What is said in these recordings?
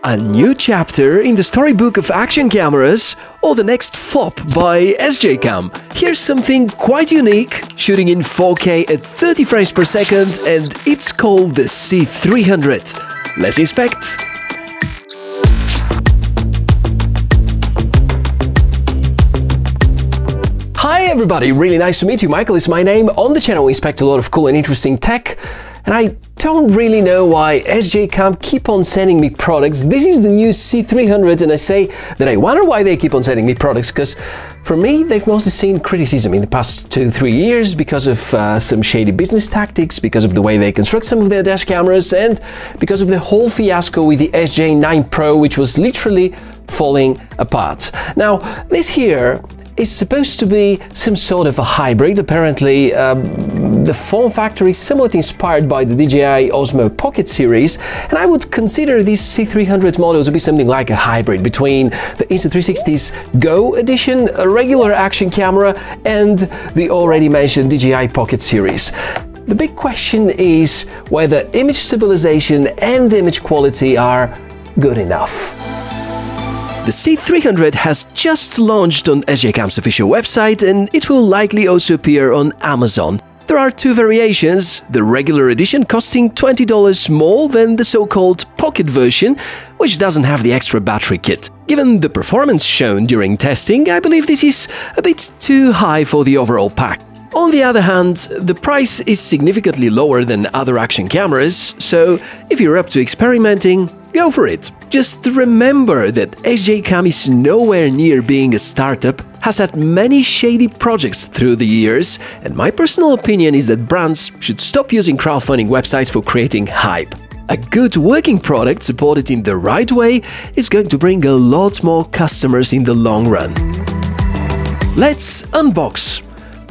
A new chapter in the storybook of action cameras, or the next flop by SJCAM. Here's something quite unique, shooting in 4K at 30 frames per second, and it's called the C300. Let's inspect. Hi everybody, really nice to meet you. Michael is my name. On the channel we inspect a lot of cool and interesting tech, and I don't really know why SJCAM keep on sending me products. This is the new C300, and I say that I wonder why they keep on sending me products, because for me they've mostly seen criticism in the past 2-3 years because of some shady business tactics, because of the way they construct some of their dash cameras, and because of the whole fiasco with the SJ9 Pro, which was literally falling apart. Now, this here is supposed to be some sort of a hybrid. Apparently, the form factor is somewhat inspired by the DJI Osmo Pocket series, and I would consider this C300 model to be something like a hybrid between the Insta360's Go edition, a regular action camera, and the already mentioned DJI Pocket series. The big question is whether image stabilization and image quality are good enough. The C300 has just launched on SJCAM's official website, and it will likely also appear on Amazon. There are two variations, the regular edition costing $20 more than the so-called Pocket version, which doesn't have the extra battery kit. Given the performance shown during testing, I believe this is a bit too high for the overall pack. On the other hand, the price is significantly lower than other action cameras, so if you're up to experimenting, go for it. Just remember that SJCAM is nowhere near being a startup, has had many shady projects through the years, and my personal opinion is that brands should stop using crowdfunding websites for creating hype. A good working product supported in the right way is going to bring a lot more customers in the long run. Let's unbox.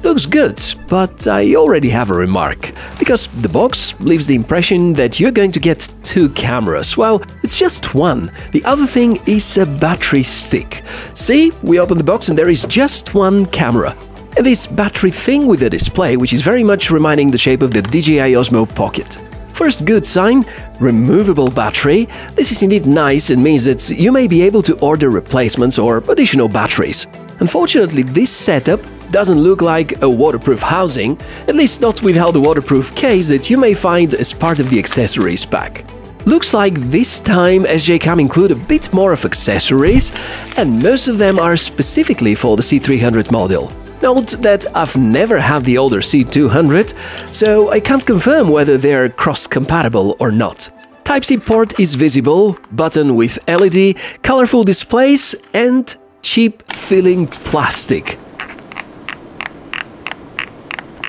Looks good, but I already have a remark, because the box leaves the impression that you're going to get two cameras. Well, it's just one. The other thing is a battery stick. See, we open the box and there is just one camera. And this battery thing with a display, which is very much reminding the shape of the DJI Osmo Pocket. First good sign, removable battery. This is indeed nice and means that you may be able to order replacements or additional batteries. Unfortunately, this setup doesn't look like a waterproof housing, at least not without the waterproof case that you may find as part of the accessories pack. Looks like this time SJCAM include a bit more of accessories, and most of them are specifically for the C300 model. Note that I've never had the older C200, so I can't confirm whether they're cross-compatible or not. Type-C port is visible, button with LED, colorful displays, and cheap-feeling plastic.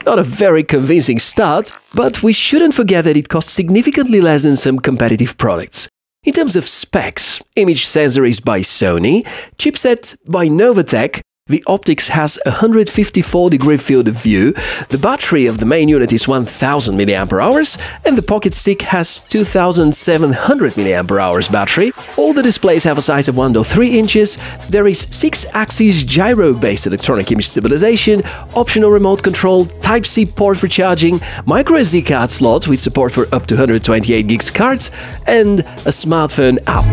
Not a very convincing start, but we shouldn't forget that it costs significantly less than some competitive products. In terms of specs, image sensor is by Sony, chipset by Novatech, the optics has 154-degree field of view, the battery of the main unit is 1000 mAh, and the Pocket Stick has 2700 mAh battery. All the displays have a size of 1.3 inches, there is 6-axis gyro-based electronic image stabilization, optional remote control, Type-C port for charging, microSD card slot with support for up to 128 gigs cards, and a smartphone app.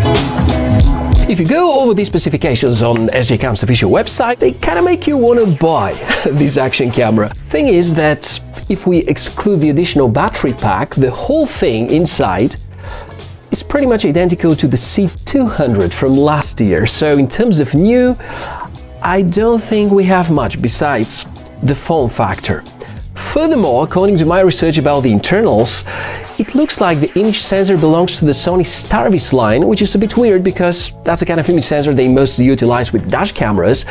If you go over these specifications on SJCAM's official website, they kinda make you wanna buy this action camera. Thing is that if we exclude the additional battery pack, the whole thing inside is pretty much identical to the C200 from last year. So in terms of new, I don't think we have much besides the form factor. Furthermore, according to my research about the internals, it looks like the image sensor belongs to the Sony Starvis line, which is a bit weird because that's the kind of image sensor they mostly utilize with dash cameras.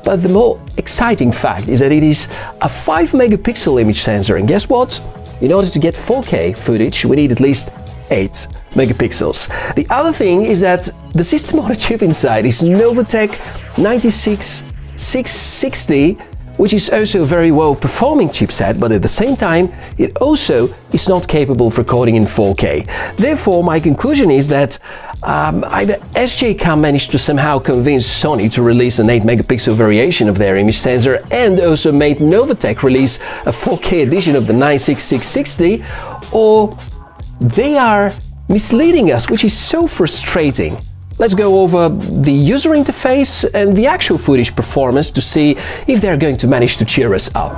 But the more exciting fact is that it is a 5-megapixel image sensor, and guess what? In order to get 4K footage, we need at least 8 megapixels. The other thing is that the system on a chip inside is Novatech 96660, which is also a very well-performing chipset, but at the same time, it also is not capable for recording in 4K. Therefore, my conclusion is that either SJCAM managed to somehow convince Sony to release an 8-megapixel variation of their image sensor and also made Novatech release a 4K edition of the 96660, or they are misleading us, which is so frustrating. let's go over the user interface and the actual footage performance to see if they're going to manage to cheer us up.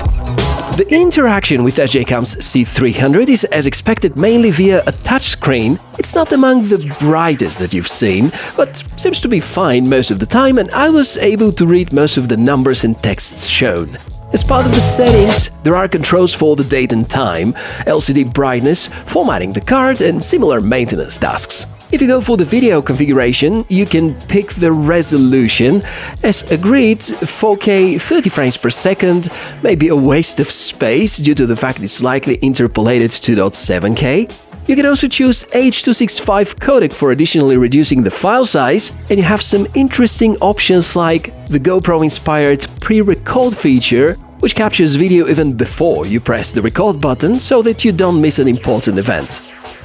The interaction with SJCAM's C300 is, as expected, mainly via a touchscreen. It's not among the brightest that you've seen, but seems to be fine most of the time, and I was able to read most of the numbers and texts shown. As part of the settings, there are controls for the date and time, LCD brightness, formatting the card, and similar maintenance tasks. If you go for the video configuration, you can pick the resolution. As agreed, 4K 30 frames per second may be a waste of space due to the fact it's likely interpolated to 2.7K. You can also choose H.265 codec for additionally reducing the file size, and you have some interesting options like the GoPro-inspired pre-record feature, which captures video even before you press the record button so that you don't miss an important event.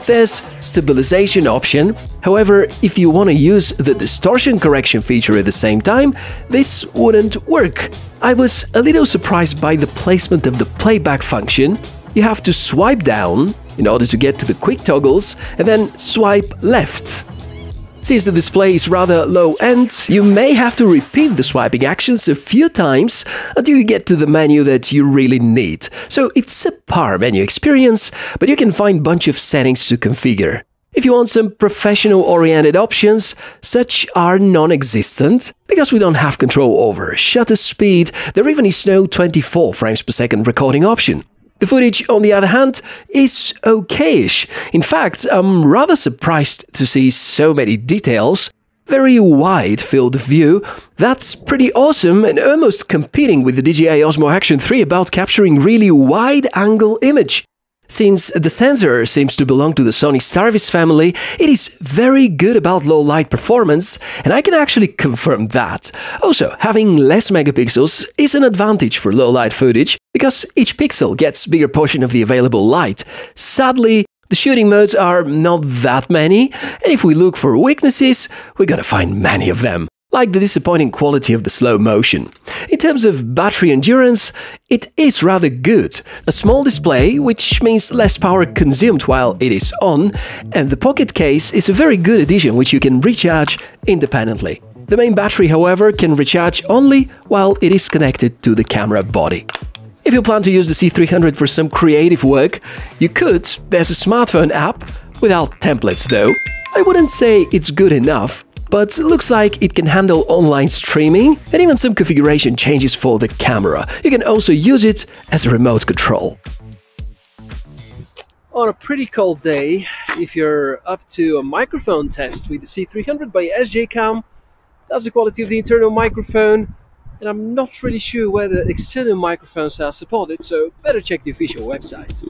There's Stabilization option. However, if you want to use the distortion correction feature at the same time, this wouldn't work. I was a little surprised by the placement of the playback function. You have to swipe down in order to get to the quick toggles and then swipe left. Since the display is rather low-end, you may have to repeat the swiping actions a few times until you get to the menu that you really need. So it's a par menu experience, but you can find a bunch of settings to configure. If you want some professional-oriented options, such are non-existent, because we don't have control over shutter speed. There even is no 24 frames per second recording option. The footage, on the other hand, is okayish. In fact, I'm rather surprised to see so many details. Very wide field of view. That's pretty awesome and almost competing with the DJI Osmo Action 3 about capturing really wide-angle image. Since the sensor seems to belong to the Sony Starvis family, it is very good about low light performance, and I can actually confirm that. Also, having less megapixels is an advantage for low light footage, because each pixel gets a bigger portion of the available light. Sadly, the shooting modes are not that many, and if we look for weaknesses, we're gonna find many of them, like the disappointing quality of the slow motion. In terms of battery endurance, it is rather good. A small display, which means less power consumed while it is on, and the pocket case is a very good addition which you can recharge independently. The main battery, however, can recharge only while it is connected to the camera body. If you plan to use the C300 for some creative work, you could. There's a smartphone app, without templates though. I wouldn't say it's good enough, but looks like it can handle online streaming and even some configuration changes for the camera. You can also use it as a remote control. On a pretty cold day, if you're up to a microphone test with the C300 by SJCAM, that's the quality of the internal microphone, and I'm not really sure whether external microphones are supported, so better check the official website.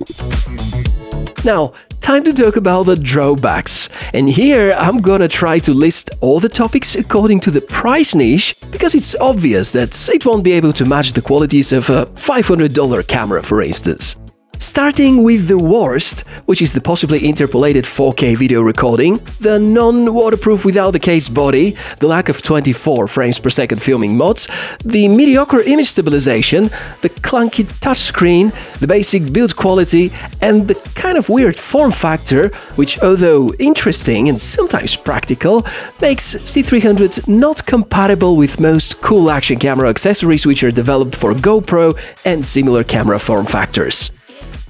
Now, time to talk about the drawbacks. And here I'm gonna try to list all the topics according to the price niche, because it's obvious that it won't be able to match the qualities of a $500 camera, for instance. Starting with the worst, which is the possibly interpolated 4K video recording, the non-waterproof without the case body, the lack of 24 frames per second filming mods, the mediocre image stabilization, the clunky touchscreen, the basic build quality, and the kind of weird form factor, which, although interesting and sometimes practical, makes C300 not compatible with most cool action camera accessories which are developed for GoPro and similar camera form factors.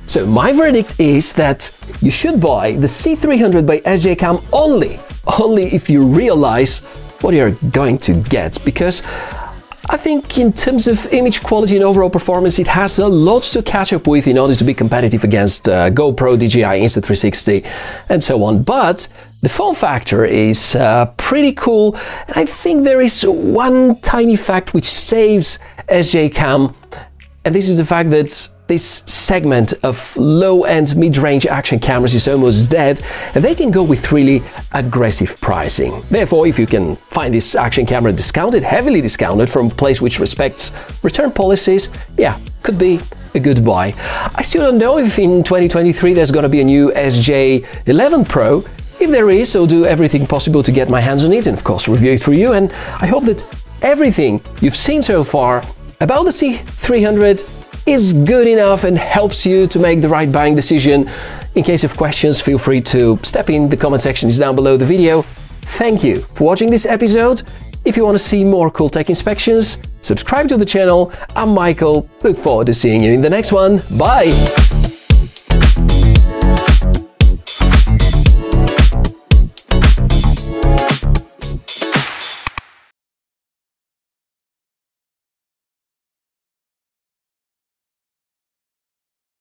So my verdict is that you should buy the C300 by SJCAM only if you realize what you're going to get, because I think in terms of image quality and overall performance, it has a lot to catch up with in order to be competitive against GoPro, DJI, Insta360 and so on. But the form factor is pretty cool, and I think there is one tiny fact which saves SJCAM, and this is the fact that this segment of low-end mid-range action cameras is almost dead, and they can go with really aggressive pricing. Therefore, if you can find this action camera discounted, heavily discounted, from a place which respects return policies, yeah, could be a good buy. I still don't know if in 2023 there's gonna be a new SJ11 Pro. If there is, I'll do everything possible to get my hands on it and of course review it for you, and I hope that everything you've seen so far about the C300 is good enough and helps you to make the right buying decision. In case of questions, feel free to step in the comment section down below the video. Thank you for watching this episode. If you want to see more cool tech inspections, subscribe to the channel. I'm Michael. Look forward to seeing you in the next one. Bye!